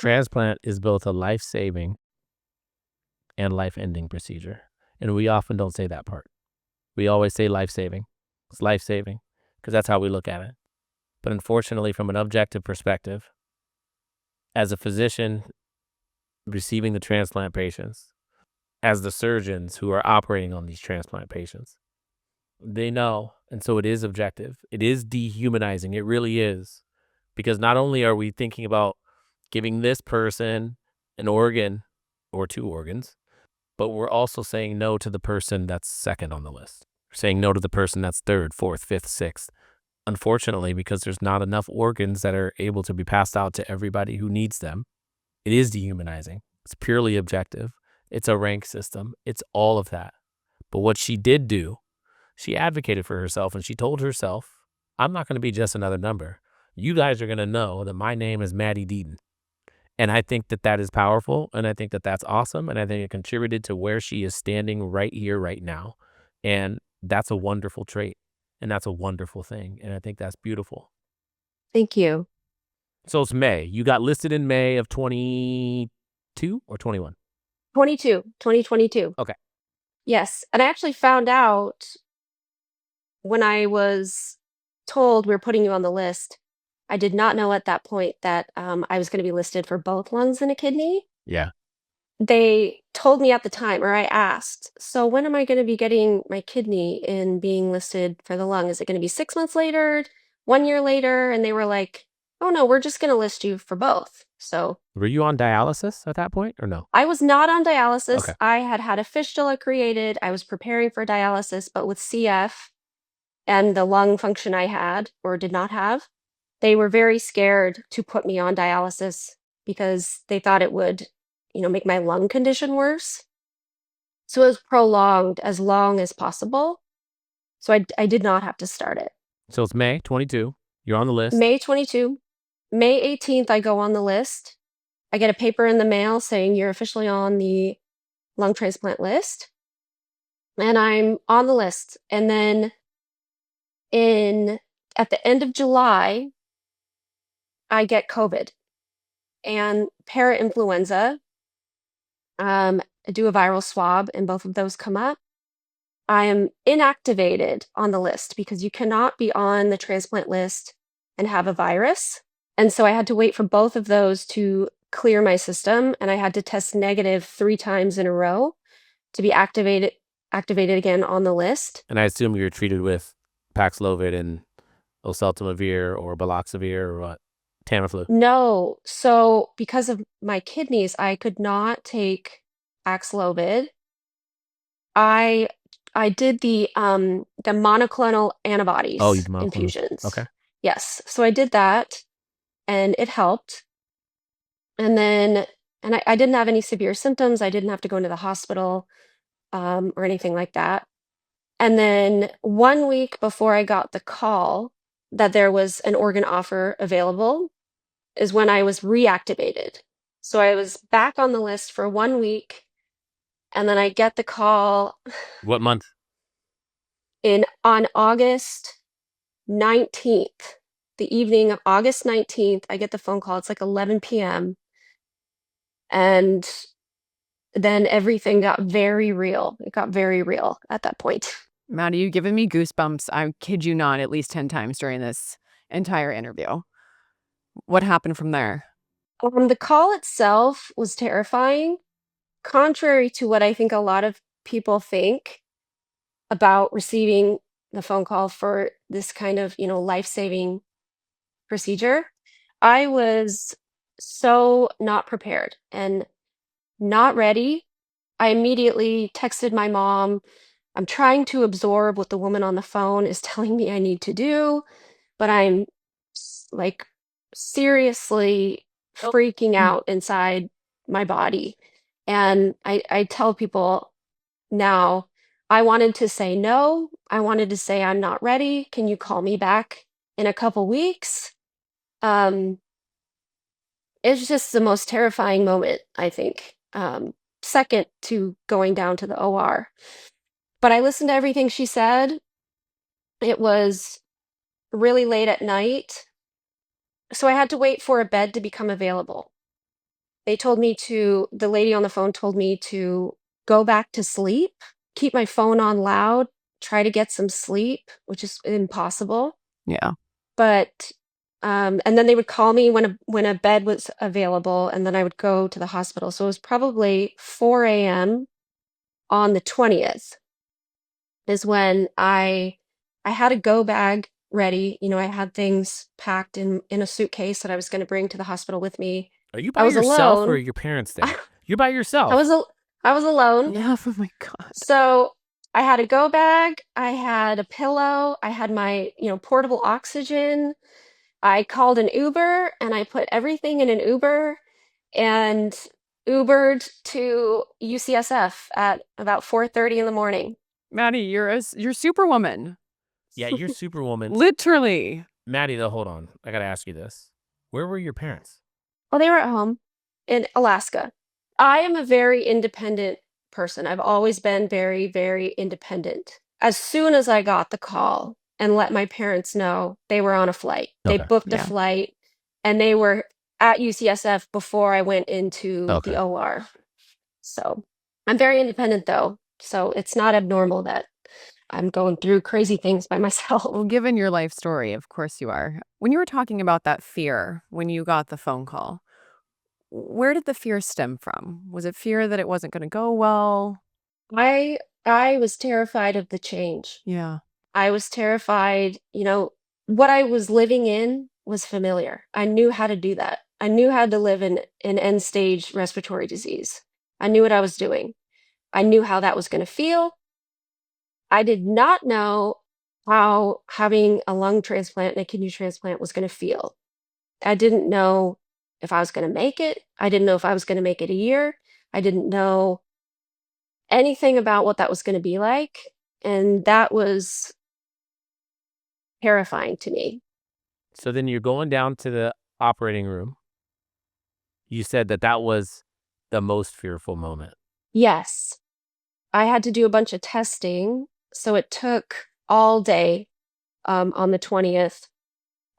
Transplant is both a life-saving and life-ending procedure, and we often don't say that part. We always say life-saving. It's life-saving because that's how we look at it. But unfortunately, from an objective perspective, as a physician receiving the transplant patients, as the surgeons who are operating on these transplant patients, they know, and so it is objective. It is dehumanizing. It really is. Because not only are we thinking about giving this person an organ or two organs, but we're also saying no to the person that's second on the list. We're saying no to the person that's third, fourth, fifth, sixth. Unfortunately, because there's not enough organs that are able to be passed out to everybody who needs them, it is dehumanizing. It's purely objective. It's a rank system. It's all of that. But what she did do, she advocated for herself and she told herself, I'm not going to be just another number. You guys are going to know that my name is Maddie Deaton. And I think that that is powerful. And I think that that's awesome. And I think it contributed to where she is standing right here, right now. And that's a wonderful trait. And that's a wonderful thing. And I think that's beautiful. Thank you. So it's May. You got listed in May of 22 or 21? 2022. Okay. Yes. And I actually found out when I was told we're putting you on the list. I did not know at that point that I was going to be listed for both lungs and a kidney. Yeah. They told me at the time, or I asked, so when am I going to be getting my kidney and being listed for the lung? Is it going to be 6 months later, 1 year later? And they were like, oh no, we're just going to list you for both. So Were you on dialysis at that point or no? I was not on dialysis. Okay. I had had a fistula created. I was preparing for dialysis, but with CF and the lung function I had or did not have, they were very scared to put me on dialysis because they thought it would, make my lung condition worse. So it was prolonged as long as possible. So I did not have to start it. So it's May 22. You're on the list. May 22. May 18th, I go on the list. I get a paper in the mail saying you're officially on the lung transplant list. And I'm on the list. And then at the end of July, I get COVID and parainfluenza. I do a viral swab and both of those come up. I am inactivated on the list because you cannot be on the transplant list and have a virus. And so I had to wait for both of those to clear my system, and I had to test negative 3 times in a row to be activated again on the list. And I assume you were treated with Paxlovid and oseltamivir or baloxavir or what? Tamiflu. No. So because of my kidneys, I could not take Paxlovid. I did the monoclonal antibodies Oh, you did monoclonal. infusions. Okay. Yes. So I did that and it helped. And then I didn't have any severe symptoms. I didn't have to go into the hospital or anything like that. And then 1 week before I got the call that there was an organ offer available is when I was reactivated. So I was back on the list for 1 week, and then I get the call What month? on August 19th. The evening of August 19th, I get the phone call. It's like 11 p.m. And then everything got very real. It got very real at that point. Maddie, you've given me goosebumps. I kid you not, at least 10 times during this entire interview. What happened from there? The call itself was terrifying, contrary to what I think a lot of people think about receiving the phone call for this kind of, life-saving procedure. I was so not prepared and not ready. I immediately texted my mom. I'm trying to absorb what the woman on the phone is telling me I need to do, but I'm like seriously freaking out inside my body. And I tell people now, I wanted to say no. I wanted to say, I'm not ready. Can you call me back in a couple weeks? It's just the most terrifying moment, I think. Second to going down to the OR. But I listened to everything she said. It was really late at night. So I had to wait for a bed to become available. the lady on the phone told me to go back to sleep, keep my phone on loud, try to get some sleep, which is impossible. Yeah. But and then they would call me when a bed was available, and then I would go to the hospital. So it was probably 4 a.m. on the 20th is when I had a go bag ready. I had things packed in a suitcase that I was going to bring to the hospital with me. Are you I by was yourself or are alone. your parents there? You're by I yourself. I was alone. Yeah. Oh my God. So I had a go bag, I had a pillow, I had my, portable oxygen. I called an Uber and I put everything in an Uber and Ubered to UCSF at about 4:30 in the morning. Maddie, you're Superwoman. Yeah, you're Superwoman. Literally. Maddie, though, hold on. I gotta ask you this. Where were your parents? Well, they were at home in Alaska. I am a very independent person. I've always been very, very independent. As soon as I got the call and let my parents know, they were on a flight. They Okay. booked a Yeah. flight and they were at UCSF before I went into Okay. the OR. So I'm very independent though. So it's not abnormal that I'm going through crazy things by myself. Well, given your life story, of course you are. When you were talking about that fear when you got the phone call, where did the fear stem from? Was it fear that it wasn't going to go well? I I was terrified of the change. Yeah. I was terrified, what I was living in was familiar. I knew how to do that. I knew how to live in an end stage respiratory disease. I knew what I was doing. I knew how that was going to feel. I did not know how having a lung transplant and a kidney transplant was going to feel. I didn't know if I was going to make it. I didn't know if I was going to make it a year. I didn't know anything about what that was going to be like. And that was terrifying to me. So then you're going down to the operating room. You said that was the most fearful moment. Yes. I had to do a bunch of testing, so it took all day, on the 20th,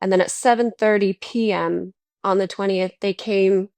and then at 7:30 PM on the 20th, they came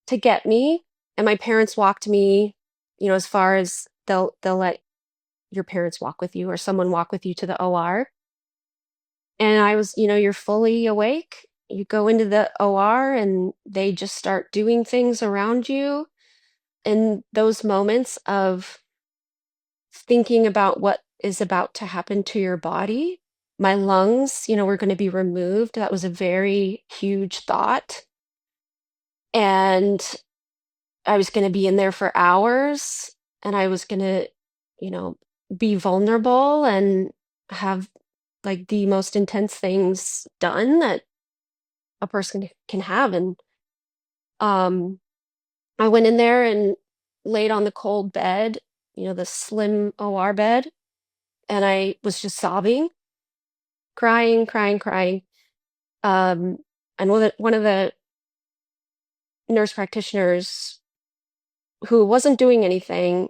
to get me, and my parents walked me, as far as they'll let your parents walk with you or someone walk with you to the OR, and I was you're fully awake. You go into the OR, and they just start doing things around you, in those moments of thinking about what is about to happen to your body. My lungs, were going to be removed. That was a very huge thought. And I was going to be in there for hours and I was going to, you know, be vulnerable and have like the most intense things done that a person can have. And um, I went in there and laid on the cold bed, the slim OR bed, and I was just sobbing, crying, crying, crying. Um, and one of the nurse practitioners who wasn't doing anything,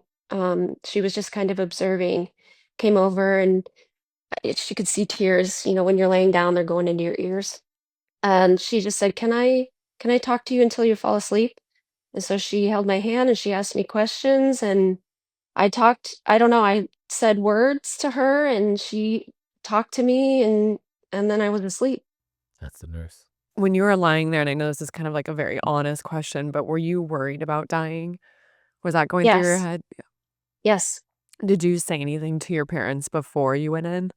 she was just kind of observing, came over and she could see tears, when you're laying down, they're going into your ears. And she just said, can I talk to you until you fall asleep? And so she held my hand and she asked me questions and I don't know, I said words to her and she talked to me and then I was asleep. That's the nurse. When you were lying there, and I know this is kind of like a very honest question, but were you worried about dying? Was that going through your Yes. head? Yes. Did you say anything to your parents before you went in?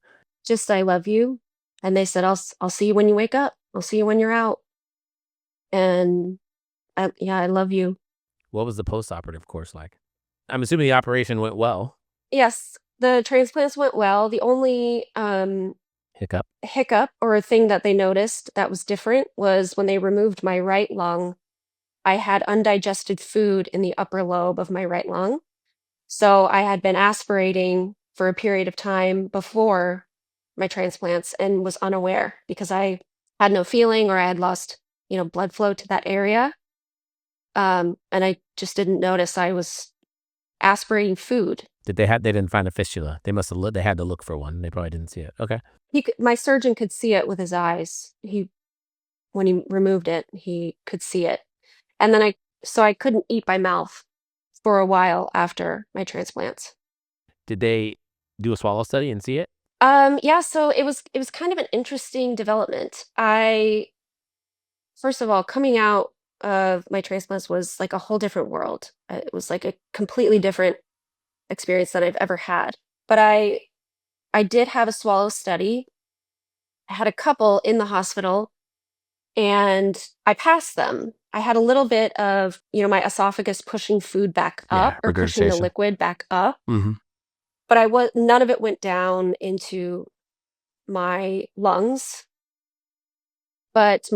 Just I love you. And they said, I'll see you when you wake up. I'll see you when you're out. And yeah, I love you. What was the post-operative course like? I'm assuming the operation went well. Yes, the transplants went well. The only Hiccup. hiccup or thing that they noticed that was different was when they removed my right lung, I had undigested food in the upper lobe of my right lung. So I had been aspirating for a period of time before my transplants and was unaware because I had no feeling or I had lost, blood flow to that area. And I just didn't notice I was aspirating food. They didn't find a fistula. They must have they had to look for one. They probably didn't see it. Okay. My surgeon could see it with his eyes. When he removed it, he could see it. And then I so I couldn't eat by mouth for a while after my transplants. Did they do a swallow study and see it? Yeah, so it was kind of an interesting development. First of all, coming out of my transplants was like a whole different world. It was like a completely different experience than I've ever had. But I did have a swallow study. I had a couple in the hospital and I passed them. I had a little bit of, my esophagus pushing food back Yeah, up or pushing the regurgitation. liquid back up, Mm-hmm. but none of it went down into my lungs. But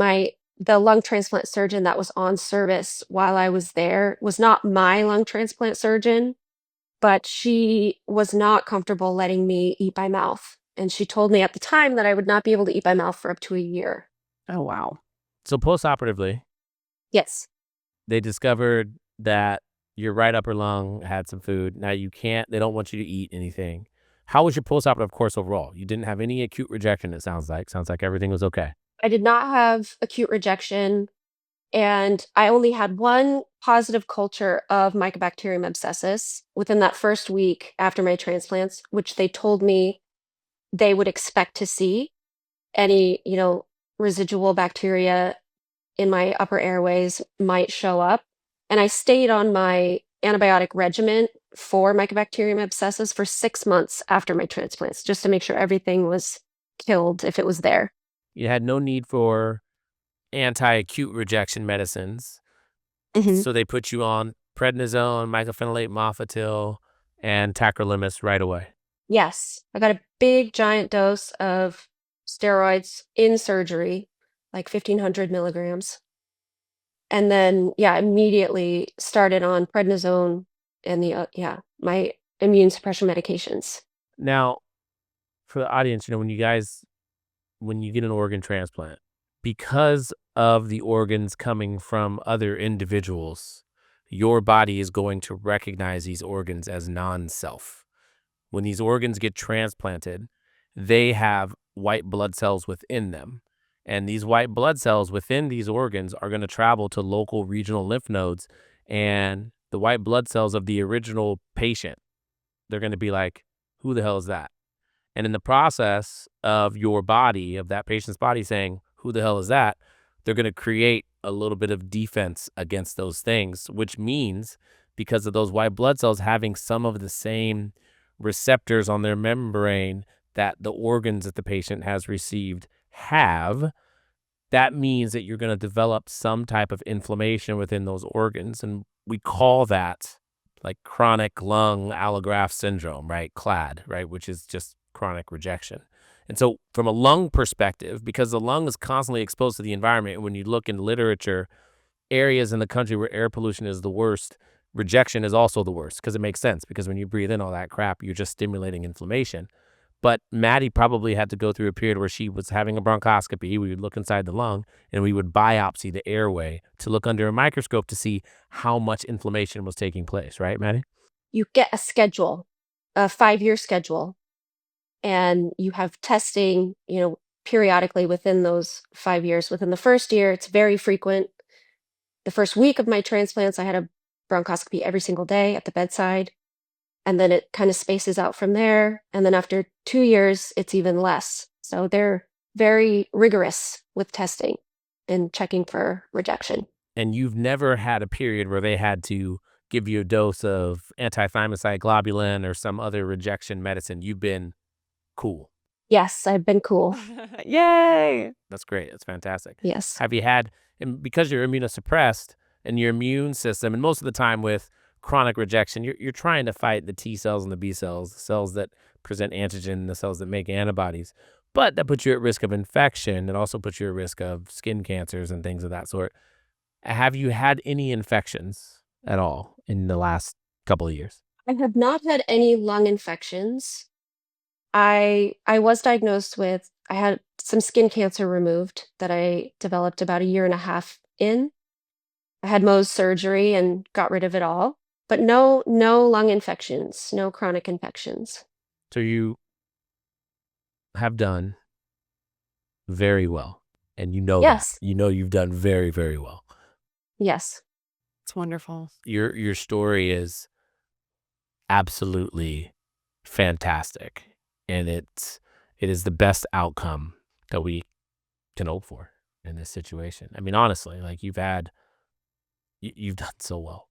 the lung transplant surgeon that was on service while I was there was not my lung transplant surgeon, but she was not comfortable letting me eat by mouth. And she told me at the time that I would not be able to eat by mouth for up to a year. Oh, wow. So postoperatively, Yes. they discovered that your right upper lung had some food. Now they don't want you to eat anything. How was your postoperative course overall? You didn't have any acute rejection, it sounds like. Sounds like everything was okay. I did not have acute rejection, and I only had one positive culture of Mycobacterium abscessus within that first week after my transplants, which they told me they would expect to see any, residual bacteria in my upper airways might show up. And I stayed on my antibiotic regimen for Mycobacterium abscessus for 6 months after my transplants, just to make sure everything was killed if it was there. You had no need for anti-acute rejection medicines. Hmm. So they put you on prednisone, mycophenolate mofetil, and tacrolimus right away. Yes, I got a big giant dose of steroids in surgery, like 1,500 milligrams. And then, yeah, immediately started on prednisone and my immune suppression medications. Now, for the audience, when you get an organ transplant, because of the organs coming from other individuals, your body is going to recognize these organs as non-self. When these organs get transplanted, they have white blood cells within them. And these white blood cells within these organs are going to travel to local regional lymph nodes. And the white blood cells of the original patient, they're going to be like, who the hell is that? And in the process of your body, of that patient's body saying, who the hell is that? They're going to create a little bit of defense against those things, which means because of those white blood cells having some of the same receptors on their membrane that the organs that the patient has received have, that means that you're going to develop some type of inflammation within those organs. And we call that like chronic lung allograft syndrome, right? CLAD, right? Which is just chronic rejection. And so from a lung perspective, because the lung is constantly exposed to the environment, when you look in literature, areas in the country where air pollution is the worst, rejection is also the worst, because it makes sense, because when you breathe in all that crap, you're just stimulating inflammation. But Maddie probably had to go through a period where she was having a bronchoscopy. We would look inside the lung and we would biopsy the airway to look under a microscope to see how much inflammation was taking place, right, Maddie? You get a schedule, a 5-year schedule, and you have testing, periodically within those 5 years. Within the first year, it's very frequent. The first week of my transplants, I had a bronchoscopy every single day at the bedside. And then it kind of spaces out from there. And then after 2 years, it's even less. So they're very rigorous with testing and checking for rejection. And you've never had a period where they had to give you a dose of anti-thymocyte globulin or some other rejection medicine. You've been cool. Yes, I've been cool. Yay! That's great. That's fantastic. Yes. Have you had, and because you're immunosuppressed and your immune system, and most of the time with chronic rejection, you're trying to fight the T cells and the B cells, the cells that present antigen, the cells that make antibodies. But that puts you at risk of infection. It also puts you at risk of skin cancers and things of that sort. Have you had any infections at all in the last couple of years? I have not had any lung infections. I was diagnosed with I had some skin cancer removed that I developed about a year and a half in. I had Mohs surgery and got rid of it all, but no lung infections, no chronic infections. So you have done very well. And you know that. Yes. You know you've done very, very well. Yes. That's wonderful. Your story is absolutely fantastic, and it is the best outcome that we can hope for in this situation. I mean, honestly, like you've done so well.